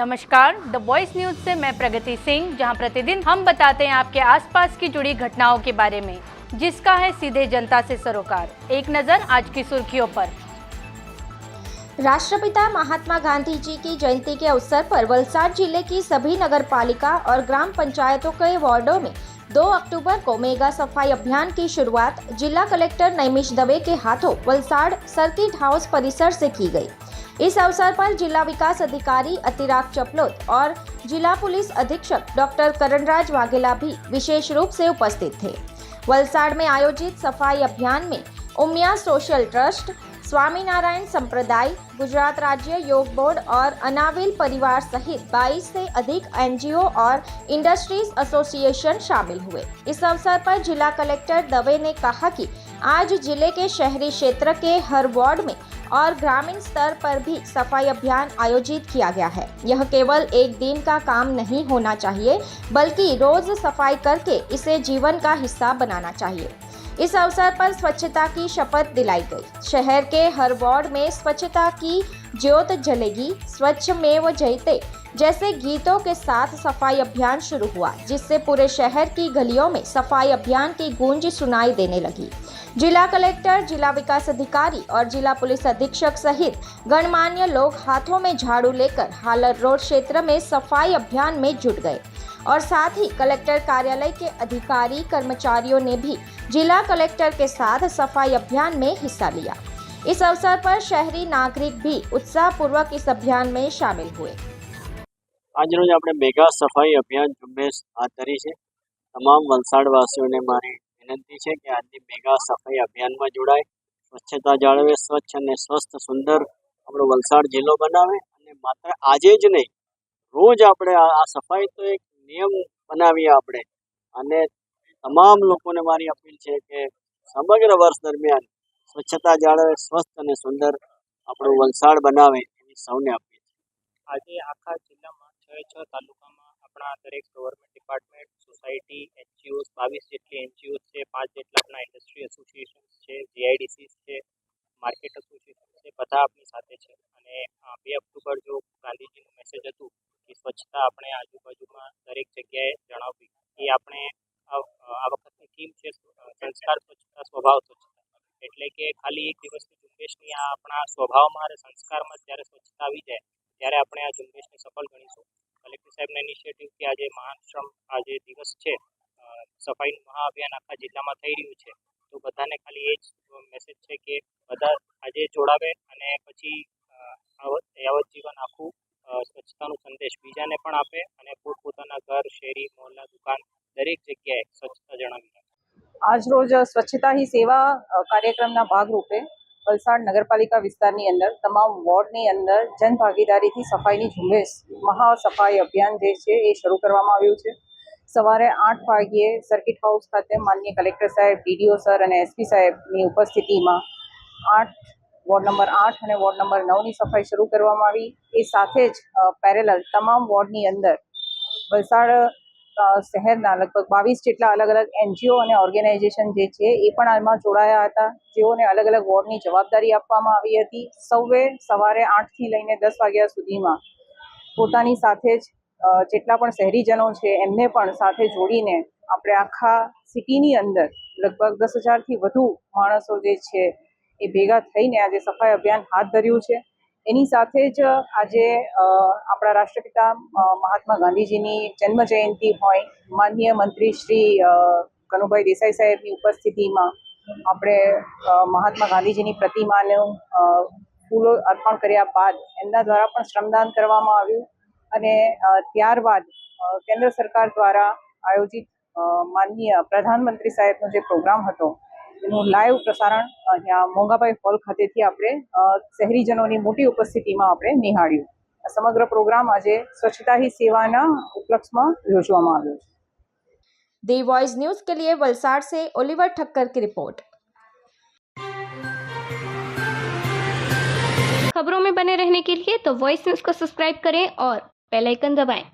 नमस्कार, the voice news से मैं प्रगति सिंह, जहां प्रतिदिन हम बताते हैं आपके आसपास की जुड़ी घटनाओं के बारे में, जिसका है सीधे जनता से सरोकार। एक नजर आज की सुर्खियों पर। राष्ट्रपिता महात्मा गांधी जी की जयंती के अवसर पर वलसाड़ जिले की सभी नगर पालिका और ग्राम पंचायतों के वार्डों में 2 अक्टूबर को मेगा सफाई अभियान की शुरुआत जिला कलेक्टर नैमिष दवे के हाथों वलसाड़ सर्किट हाउस परिसर से की गई। इस अवसर पर जिला विकास अधिकारी अतिराग चपलोत और जिला पुलिस अधीक्षक डॉक्टर करणराज वाघेला भी विशेष रूप से उपस्थित थे। वलसाड़ में आयोजित सफाई अभियान में उमिया सोशल ट्रस्ट, स्वामीनारायण संप्रदाय, गुजरात राज्य योग बोर्ड और अनाविल परिवार सहित 22 से अधिक एनजीओ और इंडस्ट्रीज एसोसिएशन शामिल हुए। इस अवसर पर जिला कलेक्टर दवे ने कहा कि आज जिले के शहरी क्षेत्र के हर वार्ड में और ग्रामीण स्तर पर भी सफाई अभियान आयोजित किया गया है। यह केवल एक दिन का काम नहीं होना चाहिए, बल्कि रोज सफाई करके इसे जीवन का हिस्सा बनाना चाहिए। इस अवसर पर स्वच्छता की शपथ दिलाई गई। शहर के हर वार्ड में स्वच्छता की ज्योत जलेगी, स्वच्छ मेव जयते जैसे गीतों के साथ सफाई अभियान शुरू हुआ, जिससे पूरे शहर की गलियों में सफाई अभियान की गूंज सुनाई देने लगी। जिला कलेक्टर, जिला विकास अधिकारी और जिला पुलिस अधीक्षक सहित गणमान्य लोग हाथों में झाड़ू लेकर हालर रोड क्षेत्र में सफाई अभियान में जुट गए और साथ ही कलेक्टर कार्यालय के अधिकारी कर्मचारियों ने भी जिला कलेक्टर के साथ सफाई अभियान में हिस्सा लिया। इस अवसर पर शहरी नागरिक भी उत्साहपूर्वक इस अभियान में शामिल हुए। आज रोज આપણે મેગા સફાઈ અભિયાન ઝુંબેશ હાથ ધરી છે। તમામ વલસાડવાસીઓને મારી વિનંતી છે કે આજની મેગા સફાઈ અભિયાનમાં જોડાય, સ્વચ્છતા જાળવે, સ્વચ્છ અને સ્વસ્થ સુંદર આપણો વલસાડ જિલ્લો બનાવે અને માત્ર આજે જ નહીં, રોજ આપણે આ સફાઈ તો એક નિયમ બનાવીએ આપણે। અને તમામ લોકોને મારી અપીલ છે કે સમગ્ર વર્ષ દરમિયાન સ્વચ્છતા જાળવે, સ્વસ્થ અને સુંદર આપણું વલસાડ બનાવે એવી સૌને અપીલ છે। આજે આખા જિલ્લામાં 6 તાલુકામાં આપણા દરેક ગવર્મેન્ટ ડિપાર્ટમેન્ટ, સોસાયટી, એનજીઓસ, 22 જેટલી એનજીઓસ છે, 5 જેટલા આપણા ઇન્ડસ્ટ્રી એસોસિએશન છે, જીઆઈડીસીસ છે, માર્કેટ એસોસિએશન છે, બધા આપણી સાથે છે। અને 2 ઓક્ટોબર જો ગાંધીજીનું મેસેજ હતું કે સ્વચ્છતા આપણે આજુબાજુમાં દરેક જગ્યાએ જણાવવી, એ આપણે આ વખતની થીમ છે સંસ્કાર સ્વચ્છતા, સ્વભાવ સ્વચ્છતા। એટલે કે ખાલી એક દિવસની ઝુંબેશની આ આપણા સ્વભાવમાં અને સંસ્કારમાં જ્યારે સ્વચ્છતા આવી જાય ત્યારે આપણે આ ઝુંબેશને સફળ ગણીશું। કલેક્ટર સાહેબના ઇનિશિયેટિવથી આજે મહાન શ્રમ આ જે દિવસ છે, સફાઈનું મહાઅભિયાન આખા જિલ્લામાં થઈ રહ્યું છે, તો બધાને ખાલી એ જ મેસેજ છે કે બધા આજે જોડાવે અને પછી યાવત જીવન આખું સ્વચ્છતાનો સંદેશ બીજાને પણ આપે અને પોતપોતાના ઘર, શેરી, મોહલ્લા, દુકાન દરેક જગ્યાએ સ્વચ્છતા જણાવી રાખે। આજ રોજ સ્વચ્છતા ही सेवा કાર્યક્રમના ભાગરૂપે વલસાડ નગરપાલિકા વિસ્તારની અંદર તમામ વોર્ડની અંદર જનભાગીદારીથી સફાઈની ઝુંબેશ મહા સફાઈ અભિયાન જે છે એ શરૂ કરવામાં આવ્યું છે। સવારે 8 વાગ્યે સર્કિટ હાઉસ ખાતે માનનીય કલેક્ટર સાહેબ, ડીડીઓ સર અને એસપી સાહેબની ઉપસ્થિતિમાં 8 વોર્ડ નંબર 8 અને વોર્ડ નંબર 9ની સફાઈ શરૂ કરવામાં આવી। એ સાથે જ પેરેલલ તમામ વોર્ડની અંદર વલસાડ શહેરના લગભગ 22 જેટલા અલગ અલગ એનજીઓ અને ઓર્ગેનાઇઝેશન જે છે એ પણ આમાં જોડાયા હતા, જેઓને અલગ અલગ વોર્ડની જવાબદારી આપવામાં આવી હતી। સૌએ સવારે 8થી લઈને 10 વાગ્યા સુધીમાં પોતાની સાથે જ જેટલા પણ શહેરીજનો છે એમને પણ સાથે જોડીને આપણે આખા સિટીની અંદર લગભગ 10,000થી વધુ માણસો જે છે એ ભેગા થઈને આજે સફાઈ અભિયાન હાથ ધર્યું છે। એની સાથે જ આજે આપણા રાષ્ટ્રપિતા મહાત્મા ગાંધીજીની જન્મ જયંતિ હોય, માનનીય મંત્રી શ્રી કનુભાઈ દેસાઈ સાહેબની ઉપસ્થિતિમાં આપણે મહાત્મા ગાંધીજીની પ્રતિમાનું ફૂલો અર્પણ કર્યા બાદ એમના દ્વારા પણ શ્રમદાન કરવામાં આવ્યું અને ત્યારબાદ કેન્દ્ર સરકાર દ્વારા આયોજિત માનનીય પ્રધાનમંત્રી સાહેબનો જે પ્રોગ્રામ હતો એનું લાઈવ પ્રસારણ અહીંયા મોંઘાભાઈ હોલ ખાતેથી આપણે શહેરીજનોની મોટી ઉપસ્થિતિમાં આપણે નિહાળ્યું। આ સમગ્ર પ્રોગ્રામ આજે સ્વચ્છતા ही સેવાના ઉપલક્ષમાં યોજવામાં આવ્યો છે। दी वॉइस न्यूज के लिए वलसाड़ से ओलिवर ठक्कर की रिपोर्ट। खबरों में बने रहने के लिए तो वॉइस न्यूज को सब्सक्राइब करें और बेल आइकन दबाएं।